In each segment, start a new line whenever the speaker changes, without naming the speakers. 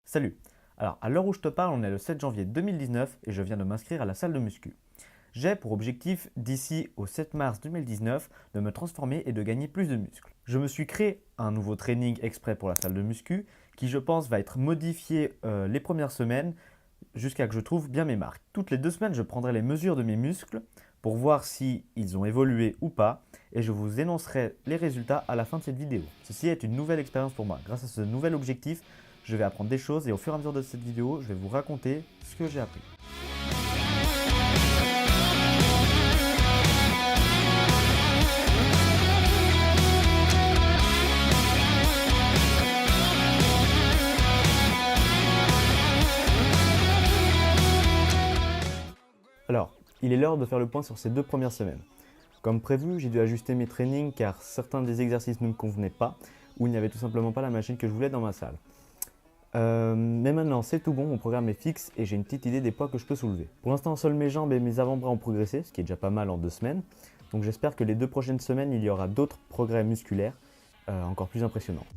Salut! Alors, à l'heure où je te parle, on est le 7 janvier 2019 et je viens de m'inscrire à la salle de muscu. J'ai pour objectif, d'ici au 7 mars 2019, de me transformer et de gagner plus de muscles. Je me suis créé un nouveau training exprès pour la salle de muscu qui, je pense, va être modifié les premières semaines jusqu'à que je trouve bien mes marques. Toutes les 2 semaines, je prendrai les mesures de mes muscles pour voir si ils ont évolué ou pas et je vous énoncerai les résultats à la fin de cette vidéo. Ceci est une nouvelle expérience pour moi. Grâce à ce nouvel objectif, je vais apprendre des choses et au fur et à mesure de cette vidéo, je vais vous raconter ce que j'ai appris. Alors, il est l'heure de faire le point sur ces 2 premières semaines. Comme prévu, j'ai dû ajuster mes trainings car certains des exercices ne me convenaient pas ou il n'y avait tout simplement pas la machine que je voulais dans ma salle. Mais maintenant c'est tout bon, mon programme est fixe et j'ai une petite idée des poids que je peux soulever. Pour l'instant, seules mes jambes et mes avant-bras ont progressé, ce qui est déjà pas mal en 2 semaines. Donc j'espère que les 2 prochaines semaines, il y aura d'autres progrès musculaires encore plus impressionnants.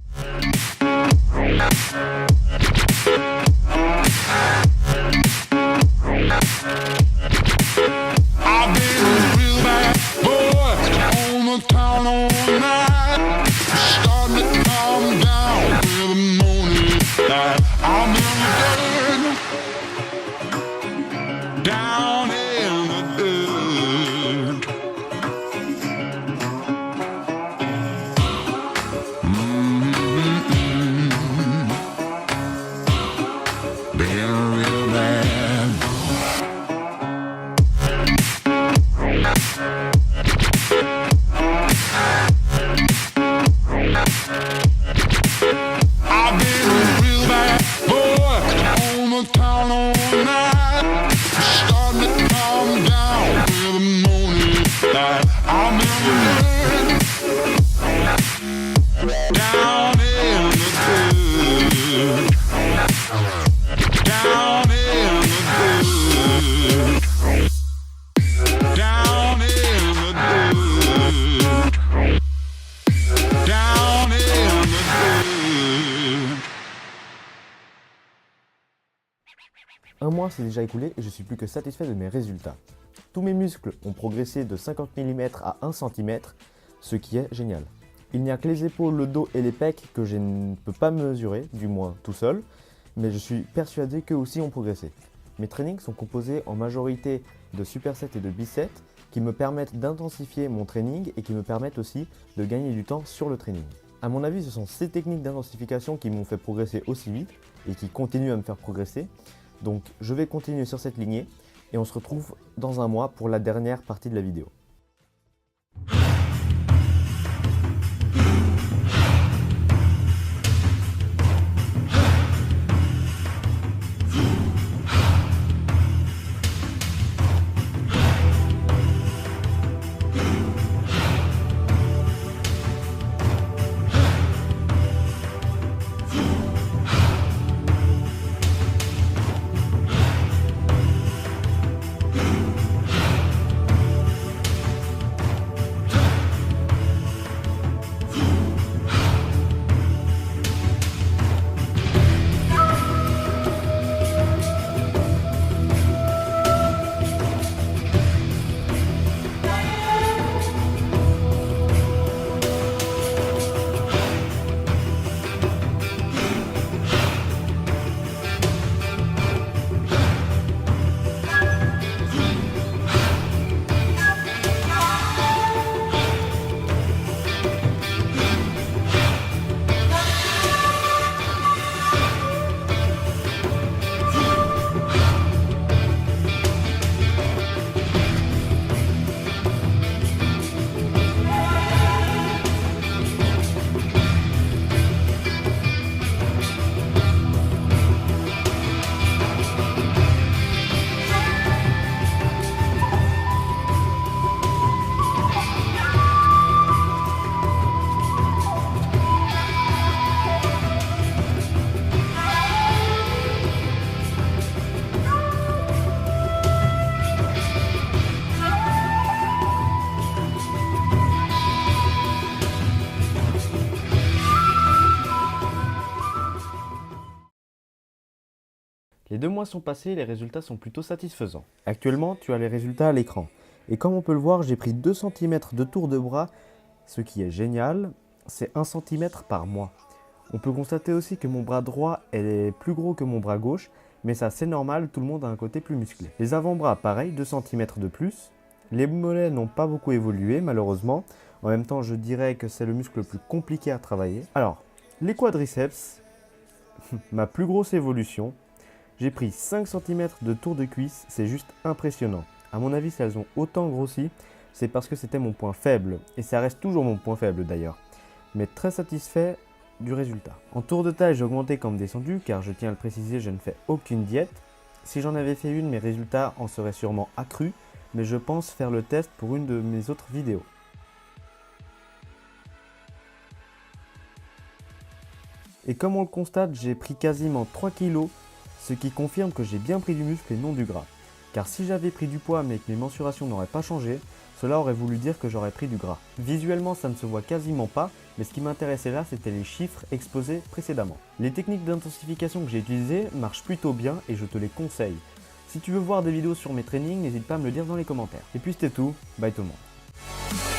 Un mois s'est déjà écoulé et je suis plus que satisfait de mes résultats. Tous mes muscles ont progressé de 50 mm à 1 cm, ce qui est génial. Il n'y a que les épaules, le dos et les pecs que je ne peux pas mesurer, du moins tout seul, mais je suis persuadé qu'eux aussi ont progressé. Mes trainings sont composés en majorité de supersets et de biceps qui me permettent d'intensifier mon training et qui me permettent aussi de gagner du temps sur le training. A mon avis, ce sont ces techniques d'intensification qui m'ont fait progresser aussi vite et qui continuent à me faire progresser. Donc je vais continuer sur cette lignée et on se retrouve dans un mois pour la dernière partie de la vidéo. Les 2 mois sont passés et les résultats sont plutôt satisfaisants. Actuellement, tu as les résultats à l'écran. Et comme on peut le voir, j'ai pris 2 cm de tour de bras, ce qui est génial, c'est 1 cm par mois. On peut constater aussi que mon bras droit est plus gros que mon bras gauche, mais ça c'est normal, tout le monde a un côté plus musclé. Les avant-bras, pareil, 2 cm de plus. Les mollets n'ont pas beaucoup évolué malheureusement. En même temps, je dirais que c'est le muscle le plus compliqué à travailler. Alors, les quadriceps, ma plus grosse évolution. J'ai pris 5 cm de tour de cuisse, c'est juste impressionnant. A mon avis, si elles ont autant grossi, c'est parce que c'était mon point faible. Et ça reste toujours mon point faible d'ailleurs. Mais très satisfait du résultat. En tour de taille, j'ai augmenté comme descendu, car je tiens à le préciser, je ne fais aucune diète. Si j'en avais fait une, mes résultats en seraient sûrement accrus, mais je pense faire le test pour une de mes autres vidéos. Et comme on le constate, j'ai pris quasiment 3 kg, ce qui confirme que j'ai bien pris du muscle et non du gras. Car si j'avais pris du poids mais que mes mensurations n'auraient pas changé, cela aurait voulu dire que j'aurais pris du gras. Visuellement, ça ne se voit quasiment pas, mais ce qui m'intéressait là, c'était les chiffres exposés précédemment. Les techniques d'intensification que j'ai utilisées marchent plutôt bien et je te les conseille. Si tu veux voir des vidéos sur mes trainings, n'hésite pas à me le dire dans les commentaires. Et puis c'était tout, bye tout le monde.